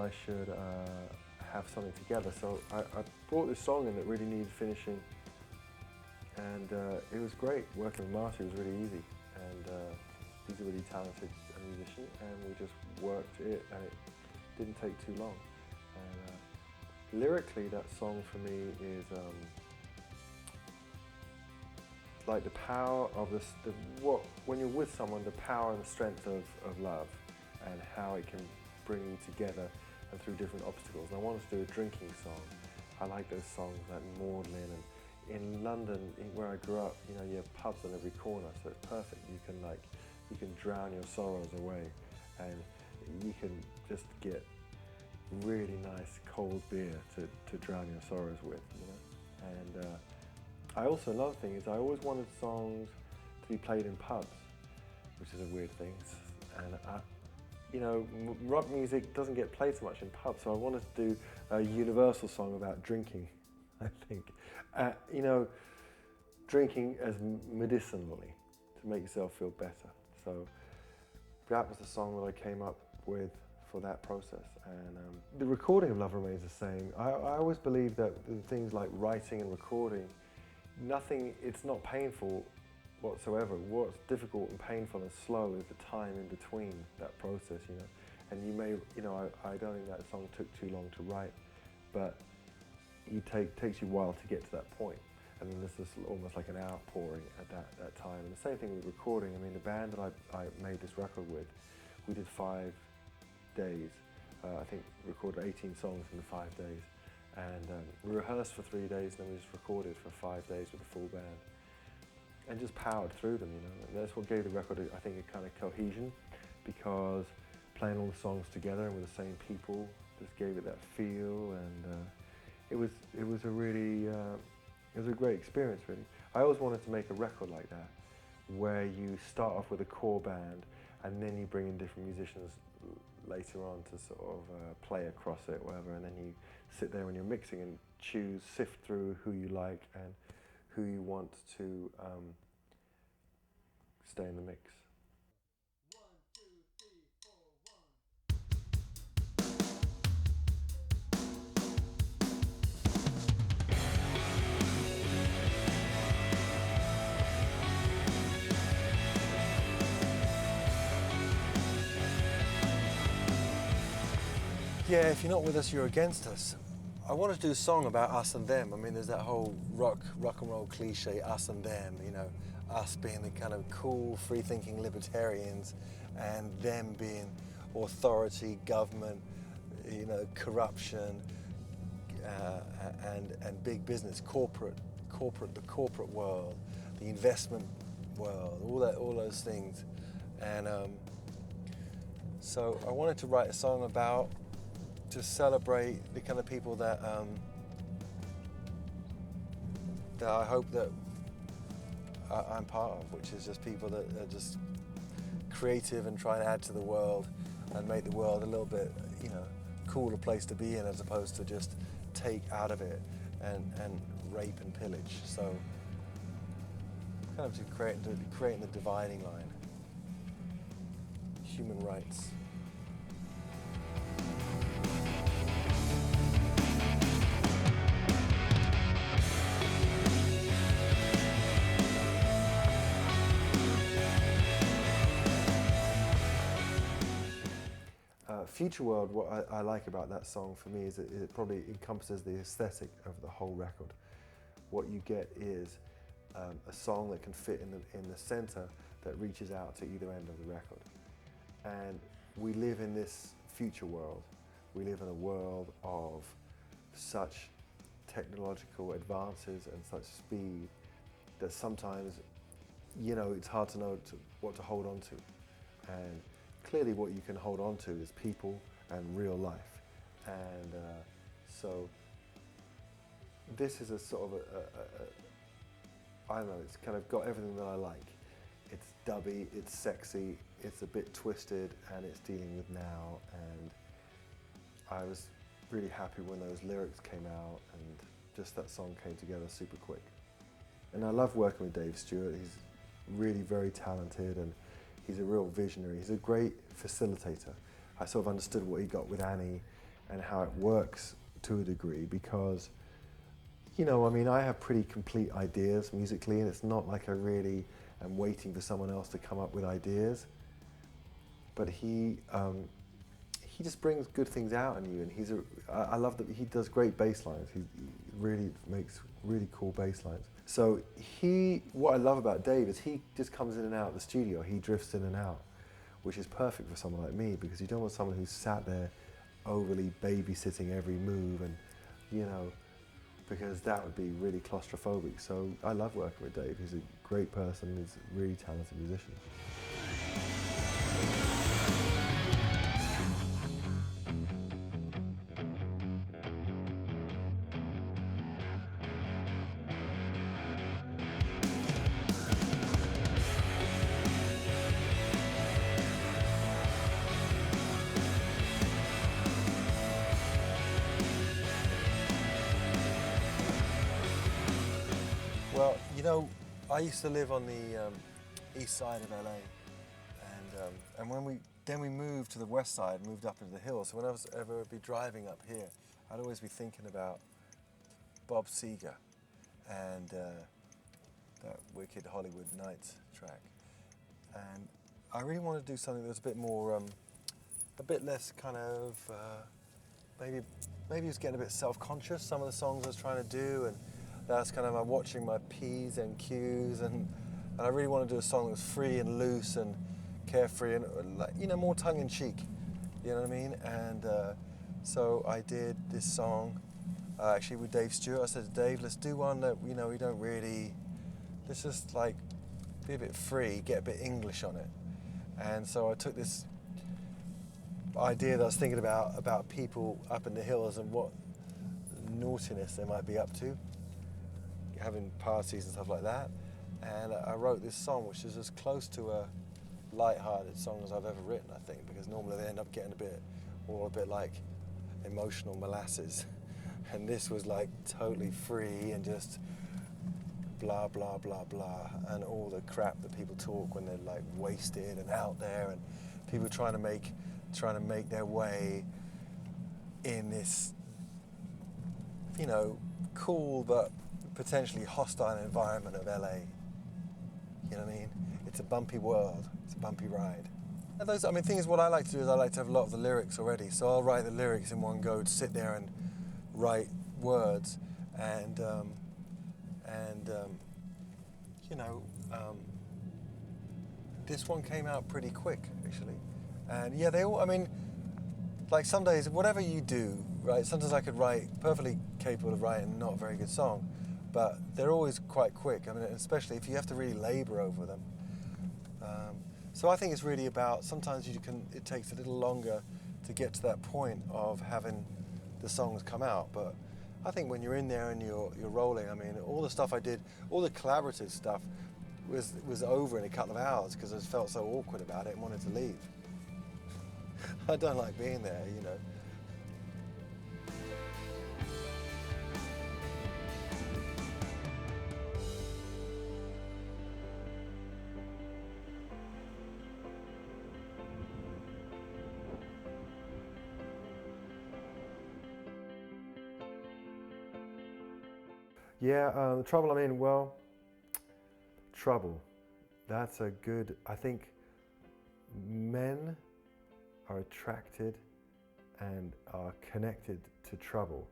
I should have something together. So I brought this song in that really needed finishing, and it was great. Working with Marty was really easy, and he's a really talented musician, and we just worked it, and it didn't take too long. And lyrically, that song for me is like the power of when you're with someone, the power and the strength of love, and how it can bring you together and through different obstacles. And I wanted to do a drinking song. I like those songs like Maudlin, and in London, where I grew up, you know, you have pubs on every corner, so it's perfect. You can drown your sorrows away, and you can just get really nice cold beer to drown your sorrows with, you know. And I also, another thing is I always wanted songs to be played in pubs, which is a weird thing. And you know, rock music doesn't get played so much in pubs, so I wanted to do a universal song about drinking, I think. You know, drinking as medicinally, to make yourself feel better. So that was the song that I came up with for that process. And the recording of Love Remains the Same. I always believe that things like writing and recording, it's not painful whatsoever. What's difficult and painful and slow is the time in between that process, you know. And you know, I don't think that song took too long to write, but it takes you a while to get to that point. And then there's this almost like an outpouring at that time. And the same thing with recording. I mean, the band that I made this record with, we did 5 days. I think recorded 18 songs in the 5 days. And we rehearsed for 3 days, then we just recorded for 5 days with a full band. And just powered through them, you know. And that's what gave the record, I think, a kind of cohesion, because playing all the songs together and with the same people just gave it that feel, and it was a great experience, really. I always wanted to make a record like that, where you start off with a core band and then you bring in different musicians later on to sort of play across it, whatever, and then you sit there when you're mixing and sift through who you like and who you want to stay in the mix. 1, 2, 3, 4, 1. Yeah, if you're not with us, you're against us. I wanted to do a song about us and them. I mean, there's that whole rock and roll cliche, us and them, you know, us being the kind of cool, free-thinking libertarians, and them being authority, government, you know, corruption, and big business, the corporate world, the investment world, all those things. And so I wanted to write a song to celebrate the kind of people that I hope that I'm part of, which is just people that are just creative and try and add to the world and make the world a little bit, you know, cooler place to be in, as opposed to just take out of it and rape and pillage. So kind of to creating the dividing line. Human rights. Future World, what I like about that song for me is it probably encompasses the aesthetic of the whole record. What you get is a song that can fit in the center that reaches out to either end of the record. And we live in this future world. We live in a world of such technological advances and such speed that sometimes, you know, it's hard to know what to hold on to. And clearly what you can hold on to is people and real life. And so this is a sort of I don't know, it's kind of got everything that I like. It's dubby, it's sexy, it's a bit twisted, and it's dealing with now. And I was really happy when those lyrics came out, and just that song came together super quick. And I love working with Dave Stewart. He's really very talented, and he's a real visionary. He's a great facilitator. I sort of understood what he got with Annie, and how it works to a degree, because, you know, I mean, I have pretty complete ideas musically, and it's not like I really am waiting for someone else to come up with ideas. But he just brings good things out in you, and I love that he does great bass lines. He really makes really cool bass lines. So what I love about Dave is he just comes in and out of the studio. He drifts in and out, which is perfect for someone like me, because you don't want someone who's sat there overly babysitting every move, and, you know, because that would be really claustrophobic. So I love working with Dave. He's a great person. He's a really talented musician. Well, you know, I used to live on the east side of LA, and when we moved to the west side, moved up into the hills. So when I was ever be driving up here, I'd always be thinking about Bob Seger and that wicked Hollywood Nights track. And I really wanted to do something that was a bit more, a bit less kind of, maybe it was getting a bit self-conscious, some of the songs I was trying to do, and that's kind of watching my P's and Q's, and I really wanted to do a song that was free and loose and carefree and, you know, more tongue-in-cheek, you know what I mean? And so I did this song, actually with Dave Stewart. I said to Dave, let's do one that, you know, we don't really, let's just like be a bit free, get a bit English on it. And so I took this idea that I was thinking about people up in the hills and what naughtiness they might be up to, having parties and stuff like that. And I wrote this song, which is as close to a light-hearted song as I've ever written, I think, because normally they end up getting a bit like emotional molasses. And this was like totally free and just blah, blah, blah, blah, and all the crap that people talk when they're like wasted and out there, and people trying to make their way in this, you know, cool but potentially hostile environment of LA. You know what I mean? It's a bumpy world. It's a bumpy ride. And thing is, what I like to do is I like to have a lot of the lyrics already. So I'll write the lyrics in one go, to sit there and write words, and you know, this one came out pretty quick, actually. And yeah, they all, I mean, like some days, whatever you do, right, sometimes I could write, perfectly capable of writing not a very good song, but they're always quite quick. I mean, especially if you have to really labor over them. So I think it's really about, sometimes it takes a little longer to get to that point of having the songs come out. But I think when you're in there and you're rolling, I mean, all the stuff I did, all the collaborative stuff was over in a couple of hours, because I just felt so awkward about it and wanted to leave. I don't like being there, you know. Yeah, trouble, I mean, well, trouble. That's a good, I think men are attracted and are connected to trouble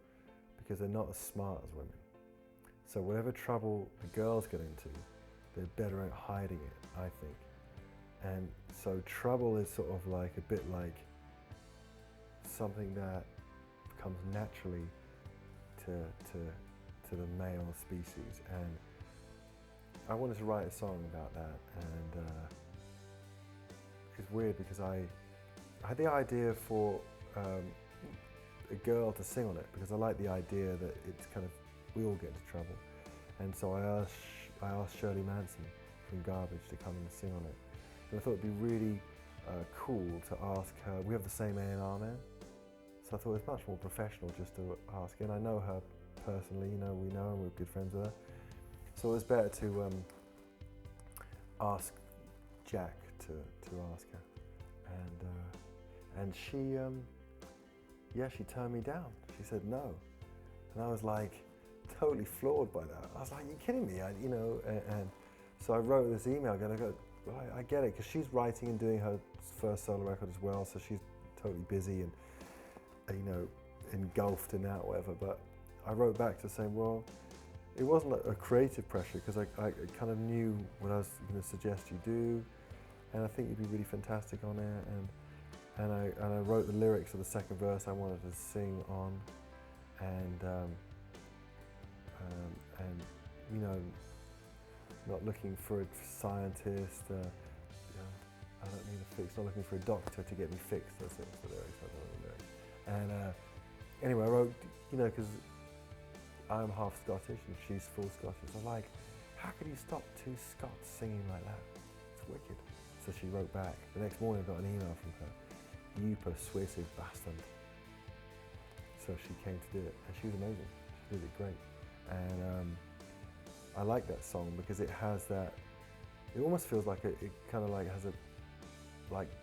because they're not as smart as women. So whatever trouble the girls get into, they're better at hiding it, I think. And so trouble is sort of like a bit like something that comes naturally to the male species. And I wanted to write a song about that, and it's weird because I had the idea for a girl to sing on it, because I like the idea that it's kind of, we all get into trouble. And so I asked Shirley Manson from Garbage to come and sing on it. And I thought it'd be really cool to ask her. We have the same A&R man, so I thought it's much more professional just to ask her. And I know her personally, you know, we know her, we're good friends with her. So it was better to ask Jack to ask her. And she, yeah, she turned me down. She said no. And I was like, totally floored by that. I was like, you're kidding me, and so I wrote this email again. I go, well, I get it, because she's writing and doing her first solo record as well, so she's totally busy and, engulfed in that, whatever. But I wrote back to saying, well, it wasn't a creative pressure, because I kind of knew what I was going to suggest you do, and I think you'd be really fantastic on it. And I wrote the lyrics of the second verse I wanted to sing on, and not looking for a scientist. I don't need a fix. Not looking for a doctor to get me fixed. That's the lyrics. I don't know the lyrics. And anyway, I wrote, because I'm half Scottish and she's full Scottish. I'm like, how could you stop two Scots singing like that? It's wicked. So she wrote back. The next morning I got an email from her. You persuasive bastard. So she came to do it, and she was amazing. She did it great. And I like that song because it has that, it almost feels like it kind of like has I'm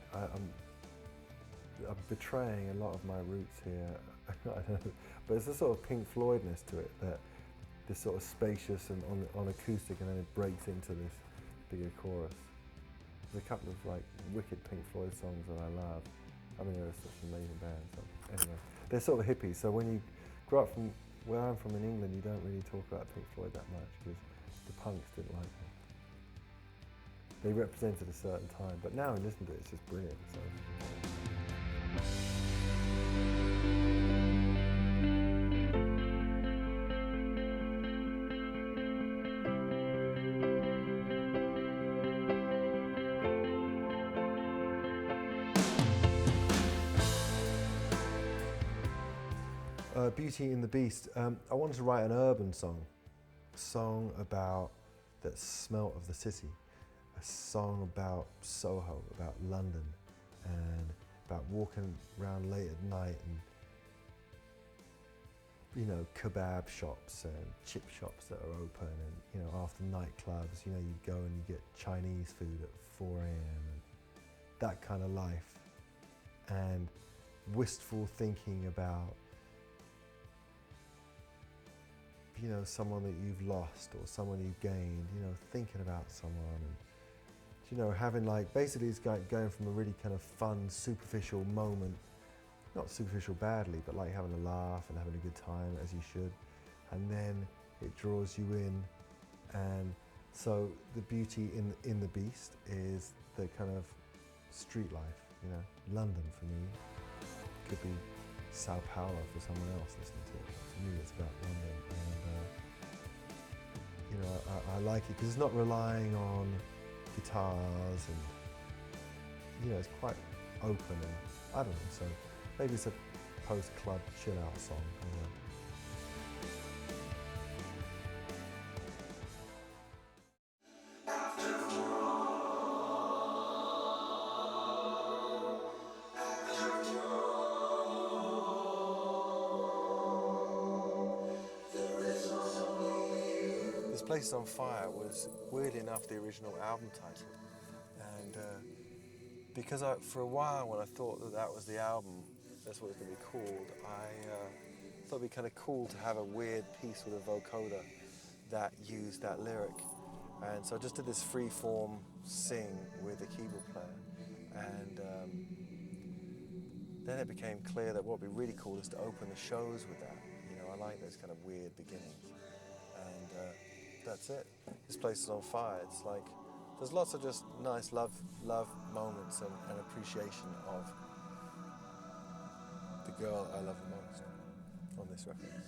betraying a lot of my roots here. I don't know, but it's a sort of Pink Floydness to it, that this sort of spacious and on acoustic, and then it breaks into this bigger chorus. There's a couple of like wicked Pink Floyd songs that I love. I mean, they're such an amazing band. So anyway, they're sort of hippies. So when you grow up from where I'm from in England, you don't really talk about Pink Floyd that much because the punks didn't like them. They represented a certain time, but now I listen to it, it's just brilliant. So. Beauty and the Beast. I wanted to write an urban song, a song about that smelt of the city, a song about Soho, about London, and about walking around late at night and kebab shops and chip shops that are open, and after nightclubs, you go and you get Chinese food at 4 a.m. and that kind of life, and wistful thinking about someone that you've lost or someone you've gained, thinking about someone, and having basically it's going from a really kind of fun, superficial moment, not superficial badly, but like having a laugh and having a good time as you should, and then it draws you in. And so the beauty in the Beast is the kind of street life, London for me could be Sao Paulo for someone else listening to it. For me, it's about London, and I like it because it's not relying on guitars, and it's quite open, and I don't know. So maybe it's a post-club chill-out song. I don't know. This Place is on Fire was, weirdly enough, the original album title. And because for a while when I thought that was the album, that's what it was going to be called, I thought it'd be kind of cool to have a weird piece with a vocoder that used that lyric. And so I just did this free-form sing with a keyboard player. And then it became clear that what would be really cool is to open the shows with that. I like those kind of weird beginnings. And that's it. This Place is on Fire. It's like, there's lots of just nice love moments and appreciation of the girl I love the most on this record.